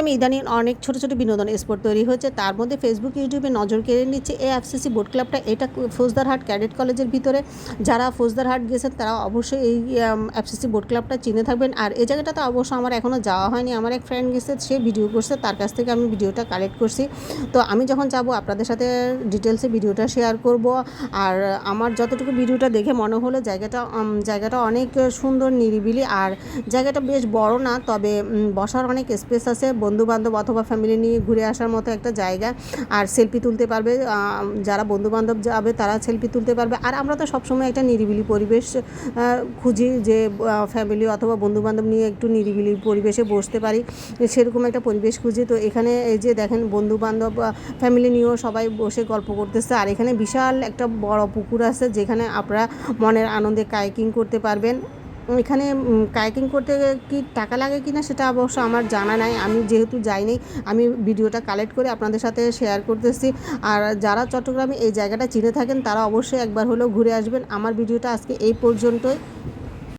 আমি ইদানিং অনেক ছোট ছোট বিনোদন স্পট তৈরি হয়েছে, তার মধ্যে ফেসবুক ইউটিউবে নজর কেড়ে নিচ্ছে এই এফসিসি বোট ক্লাবটা। এটা ফৌজদারহাট ক্যাডেট কলেজের ভিতরে। যারা ফৌজদারহাট গেছেন তারা অবশ্যই এই এফসিসি বোট ক্লাবটা চিনে থাকবেন। আর এই জায়গাটাতে অবশ্য আমার এখনও যাওয়া হয়নি, আমার এক ফ্রেন্ড গেছে, সে ভিডিও করছে, তার কাছ থেকে আমি ভিডিওটা কালেক্ট করছি। তো আমি যখন যাব আপনাদের সাথে ডিটেলসে ভিডিওটা শেয়ার করব। আর আমার যতটুকু ভিডিওটা দেখে মনে হলো জায়গাটা অনেক সুন্দর, নিরিবিলি, আর জায়গাটা বেশ বড় না, তবে বসার অনেক স্পেস আছে। বন্ধুবান্ধব অথবা ফ্যামিলি নিয়ে ঘুরে আসার মতো একটা জায়গা। আর সেলফি তুলতে পারবে, যারা বন্ধুবান্ধব যাবে তারা সেলফি তুলতে পারবে। আর আমরা তো সবসময় একটা নিরিবিলি পরিবেশ খুঁজি, যে ফ্যামিলি অথবা বন্ধুবান্ধব নিয়ে একটু নিরিবিলি পরিবেশে বসতে পারি, সেরকম একটা পরিবেশ খুঁজি। তো এখানে এই যে দেখেন, বন্ধুবান্ধব ফ্যামিলি নিয়েও সবাই বসে গল্প করতেছে। আর এখানে বিশাল একটা বড় পুকুর আছে, যেখানে আপনারা মনের আনন্দে কায়াকিং করতে পারবেন। এখানে কায়াকিং করতে কি টাকা লাগে কি না সেটা অবশ্য আমার জানা নাই, আমি যেহেতু যাইনি, আমি ভিডিওটা কালেক্ট করে আপনাদের সাথে শেয়ার করতেছি। আর যারা চট্টগ্রামে এই জায়গাটা চিনে থাকেন তারা অবশ্যই একবার হলেও ঘুরে আসবেন। আমার ভিডিওটা আজকে এই পর্যন্তই।